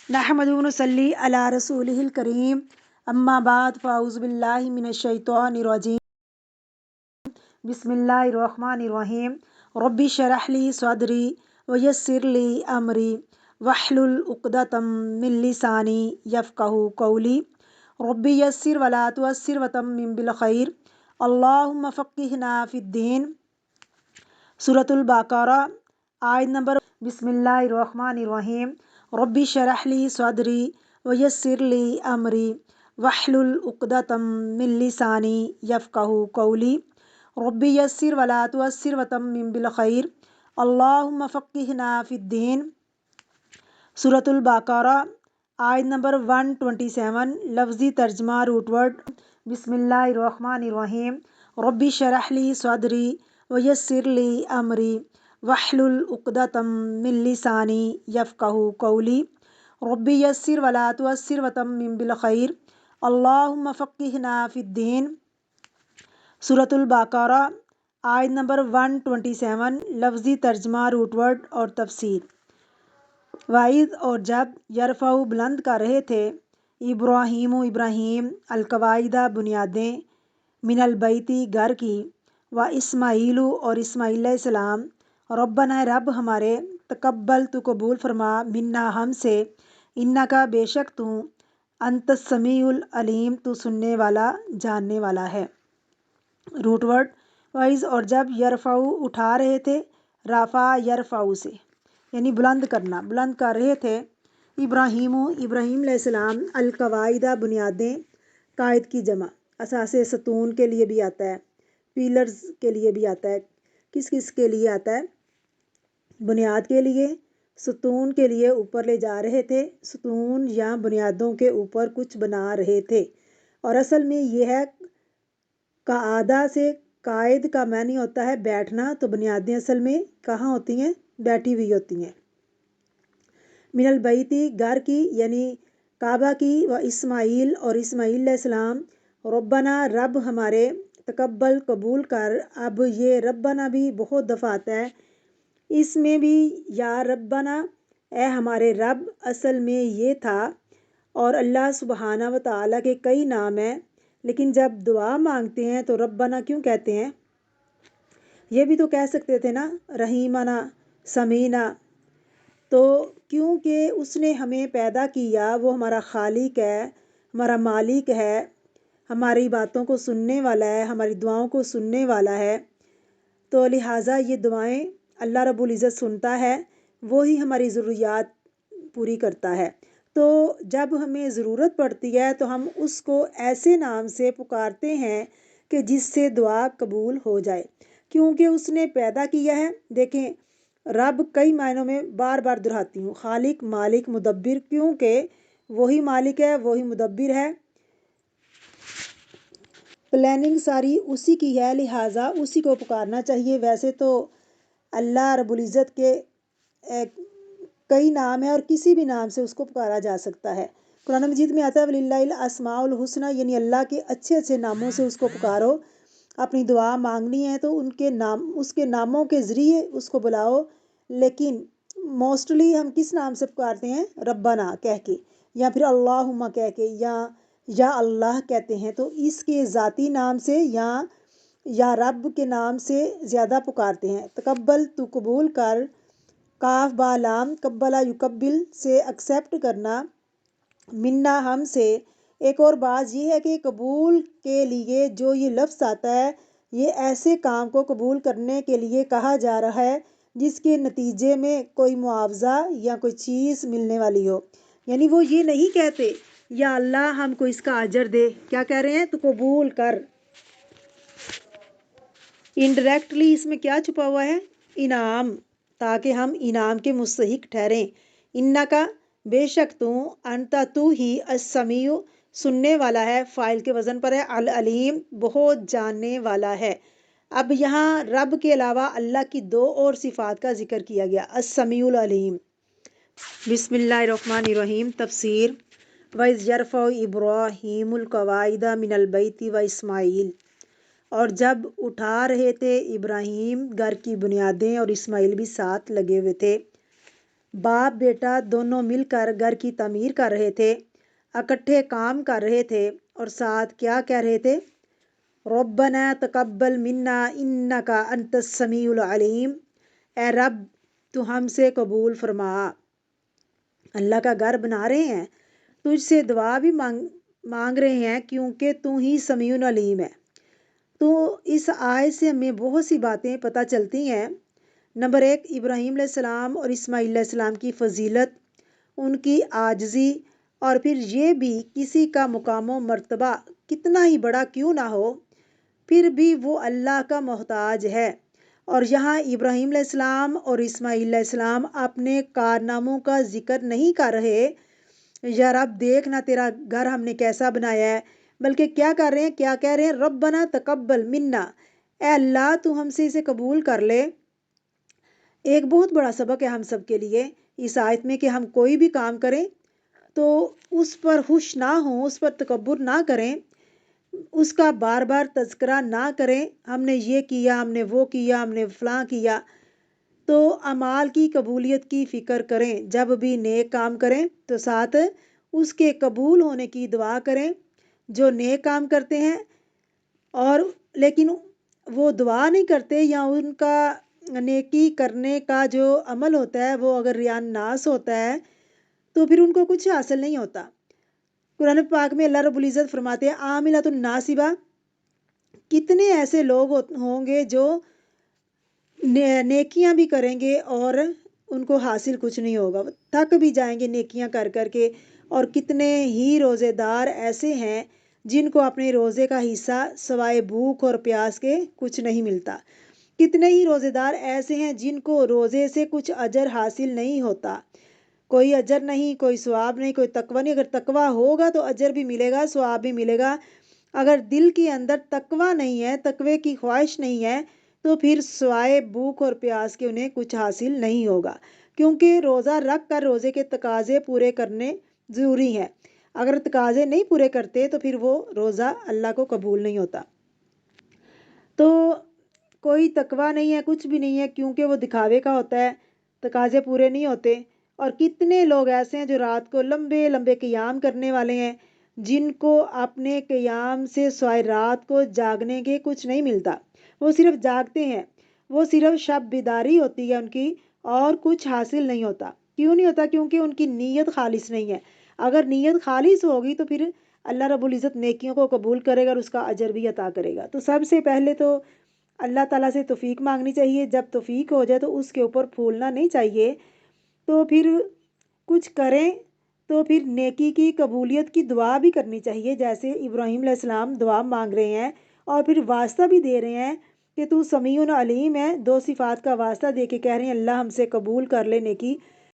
نحمدہ و نصلی علی رسولہ الکریم اما بعد فاعوذ باللہ من الشیطان الرجیم بسم اللہ الرحمن الرحیم رب اشرح لی صدری ویسر لی امری واحلل عقدۃ من لسانی یفقہوا قولی رب یسر ولا تعسر وتمم بالخیر اللہم فقہنا فی الدین۔ سورۃ البقرہ آیت نمبر۔ بسم اللہ الرحمن الرحیم رب اشرح لی صدری ویسر لی امری واحلل عقدۃ من لسانی یفقہوا قولی رب یسر ولا تعسر وتمم بالخیر اللہم فقہنا فی الدین۔ سورۃ البقرہ آیت نمبر 127 لفظی ترجمہ روٹ ورڈ۔ بسم اللہ الرحمن الرحیم رب اشرح لی صدری ویسر لی امری واحلل عقدۃ من لسانی یفقہوا قولی رب یسر ولا تعسر وتمم بالخیر اللہم فقہنا فی الدین۔ سورۃ البقرہ آیت نمبر 127 لفظی ترجمہ روٹ ورڈ اور تفسیر۔ وعید اور جب یرفع بلند کر رہے تھے ابراہیم القواعدہ بنیادیں من البیتی گھر کی و اسماعیل اور اسماعیل علیہ السلام ربنا رب ہمارے تقبل تو قبول فرما منا ہم سے انکا بے شک تو انت السمیع العلیم تو سننے والا جاننے والا ہے۔ روٹ ورڈ وائز اور جب یرفع اٹھا رہے تھے رفع یرفع سے یعنی بلند کرنا، بلند کر رہے تھے ابراہیم علیہ السلام القواعدہ بنیادیں، قائد کی جمع اثاثے ستون کے لیے بھی آتا ہے، پیلرز کے لیے بھی آتا ہے۔ کس کس کے لیے آتا ہے؟ بنیاد کے لیے، ستون کے لیے اوپر لے جا رہے تھے، ستون یا بنیادوں کے اوپر کچھ بنا رہے تھے۔ اور اصل میں یہ ہے قاعدہ سے قائد کا معنی ہوتا ہے بیٹھنا، تو بنیادیں اصل میں کہاں ہوتی ہیں؟ بیٹھی ہوئی ہوتی ہیں۔ من البیتی گھر کی یعنی کعبہ کی و اسماعیل اور اسماعیل علیہ السلام ربنا رب ہمارے تقبل قبول کر۔ اب یہ ربنا بھی بہت دفعہ آتا ہے، اس میں بھی یا ربنا اے ہمارے رب اصل میں یہ تھا، اور اللہ سبحانہ و تعالیٰ کے کئی نام ہیں، لیکن جب دعا مانگتے ہیں تو ربنا کیوں کہتے ہیں؟ یہ بھی تو کہہ سکتے تھے نا رحیمنا سمینا، تو کیونکہ اس نے ہمیں پیدا کیا، وہ ہمارا خالق ہے، ہمارا مالک ہے، ہماری باتوں کو سننے والا ہے، ہماری دعاؤں کو سننے والا ہے، تو لہٰذا یہ دعائیں اللہ رب العزت سنتا ہے، وہی ہماری ضروریات پوری کرتا ہے۔ تو جب ہمیں ضرورت پڑتی ہے تو ہم اس کو ایسے نام سے پکارتے ہیں کہ جس سے دعا قبول ہو جائے، کیونکہ اس نے پیدا کیا ہے۔ دیکھیں رب کئی معنوں میں بار بار دہراتی ہوں، خالق، مالک، مدبر، کیونکہ وہی مالک ہے، وہی مدبر ہے، پلاننگ ساری اسی کی ہے، لہٰذا اسی کو پکارنا چاہیے۔ ویسے تو اللہ رب العزت کے کئی نام ہیں اور کسی بھی نام سے اس کو پکارا جا سکتا ہے۔ قرآن مجید میں آتا ہے وَلِلَّهِ الْأَسْمَاءُ الْحُسْنَى، یعنی اللہ کے اچھے اچھے ناموں سے اس کو پکارو، اپنی دعا مانگنی ہے تو ان کے نام، اس کے ناموں کے ذریعے اس کو بلاؤ۔ لیکن موسٹلی ہم کس نام سے پکارتے ہیں؟ ربنا کہہ کے، یا پھر اللہم کہہ کے، یا اللہ کہتے ہیں، تو اس کے ذاتی نام سے یا رب کے نام سے زیادہ پکارتے ہیں۔ تقبل تو قبول کر، کاف با لام قبلہ یقبل سے ایکسیپٹ کرنا، منا ہم سے۔ ایک اور بات یہ ہے کہ قبول کے لیے جو یہ لفظ آتا ہے، یہ ایسے کام کو قبول کرنے کے لیے کہا جا رہا ہے جس کے نتیجے میں کوئی معاوضہ یا کوئی چیز ملنے والی ہو، یعنی وہ یہ نہیں کہتے یا اللہ ہم کو اس کا اجر دے، کیا کہہ رہے ہیں؟ تو قبول کر۔ انڈائریکٹلی اس میں کیا چھپا ہوا ہے؟ انعام، تاکہ ہم انعام کے مستحق ٹھہریں۔ انکا بے شک تو، انتا تو ہی، السمیع سننے والا ہے، فاعل کے وزن پر ہے، العلیم بہت جاننے والا ہے۔ اب یہاں رب کے علاوہ اللہ کی دو اور صفات کا ذکر کیا گیا، السمیع العلیم۔ بسم اللہ الرحمن الرحیم۔ تفسیر۔ وَإِذْ يَرْفَعُ إِبْرَاهِيمُ الْقَوَاعِدَ مِنَ الْبَيْتِ وَإِسْمَاعِيلُ، اور جب اٹھا رہے تھے ابراہیم گھر کی بنیادیں اور اسماعیل بھی ساتھ لگے ہوئے تھے۔ باپ بیٹا دونوں مل کر گھر کی تعمیر کر رہے تھے، اکٹھے کام کر رہے تھے اور ساتھ کیا کہہ رہے تھے؟ ربنا تقبل منا انکا انت السمیع العلیم، اے رب تو ہم سے قبول فرما۔ اللہ کا گھر بنا رہے ہیں، تجھ سے دعا بھی مانگ رہے ہیں کیونکہ تو ہی سمیع العلیم ہے۔ تو اس آیت سے ہمیں بہت سی باتیں پتہ چلتی ہیں۔ نمبر 1، ابراہیم علیہ السلام اور اسماعیل علیہ السلام کی فضیلت، ان کی عاجزی، اور پھر یہ بھی کسی کا مقام و مرتبہ کتنا ہی بڑا کیوں نہ ہو پھر بھی وہ اللہ کا محتاج ہے۔ اور یہاں ابراہیم علیہ السلام اور اسماعیل علیہ السلام اپنے کارناموں کا ذکر نہیں کر رہے، یا رب دیکھنا تیرا گھر ہم نے کیسا بنایا ہے، بلکہ کیا کر رہے ہیں؟ کیا کہہ رہے ہیں؟ ربنا تقبل منا، اے اللہ تو ہم سے اسے قبول کر لے۔ ایک بہت بڑا سبق ہے ہم سب کے لیے اس آیت میں کہ ہم کوئی بھی کام کریں تو اس پر خوش نہ ہوں، اس پر تکبر نہ کریں، اس کا بار بار تذکرہ نہ کریں، ہم نے یہ کیا، ہم نے وہ کیا، ہم نے فلاں کیا۔ تو اعمال کی قبولیت کی فکر کریں، جب بھی نیک کام کریں تو ساتھ اس کے قبول ہونے کی دعا کریں۔ جو نیک کام کرتے ہیں اور لیکن وہ دعا نہیں کرتے، یا ان کا نیکی کرنے کا جو عمل ہوتا ہے وہ اگر ریاء الناس ہوتا ہے تو پھر ان کو کچھ حاصل نہیں ہوتا۔ قرآن پاک میں اللہ رب العزت فرماتے ہیں عاملۃ ناصبہ، کتنے ایسے لوگ ہوں گے جو نیکیاں بھی کریں گے اور ان کو حاصل کچھ نہیں ہوگا، تھک بھی جائیں گے نیکیاں کر کر کے۔ اور کتنے ہی روزے دار ایسے ہیں جن کو اپنے روزے کا حصہ سوائے بھوک اور پیاس کے کچھ نہیں ملتا۔ کتنے ہی روزے دار ایسے ہیں جن کو روزے سے کچھ اجر حاصل نہیں ہوتا، کوئی اجر نہیں، کوئی ثواب نہیں، کوئی تقوی نہیں۔ اگر تقوی ہوگا تو اجر بھی ملے گا، ثواب بھی ملے گا۔ اگر دل کے اندر تقوی نہیں ہے، تقوی کی خواہش نہیں ہے، تو پھر سوائے بھوک اور پیاس کے انہیں کچھ حاصل نہیں ہوگا، کیونکہ روزہ رکھ کر روزے کے تقاضے پورے کرنے ضروری ہیں۔ اگر تقاضے نہیں پورے کرتے تو پھر وہ روزہ اللہ کو قبول نہیں ہوتا۔ تو کوئی تقوی نہیں ہے، کچھ بھی نہیں ہے، کیونکہ وہ دکھاوے کا ہوتا ہے، تقاضے پورے نہیں ہوتے۔ اور کتنے لوگ ایسے ہیں جو رات کو لمبے لمبے قیام کرنے والے ہیں، جن کو اپنے قیام سے سوائے رات کو جاگنے کے کچھ نہیں ملتا، وہ صرف جاگتے ہیں، وہ صرف شب بیداری ہوتی ہے ان کی، اور کچھ حاصل نہیں ہوتا۔ کیوں نہیں ہوتا؟ کیونکہ ان کی نیت خالص نہیں ہے۔ اگر نیت خالص ہوگی تو پھر اللہ رب العزت نیکیوں کو قبول کرے گا اور اس کا اجر بھی عطا کرے گا۔ تو سب سے پہلے تو اللہ تعالیٰ سے توفیق مانگنی چاہیے، جب توفیق ہو جائے تو اس کے اوپر پھولنا نہیں چاہیے۔ تو پھر کچھ کریں تو پھر نیکی کی قبولیت کی دعا بھی کرنی چاہیے، جیسے ابراہیم علیہ السلام دعا مانگ رہے ہیں اور پھر واسطہ بھی دے رہے ہیں کہ تو سمیع علیم ہے، دو صفات کا واسطہ دے کے کہہ رہے ہیں اللہ ہم سے قبول کر لے نیکی،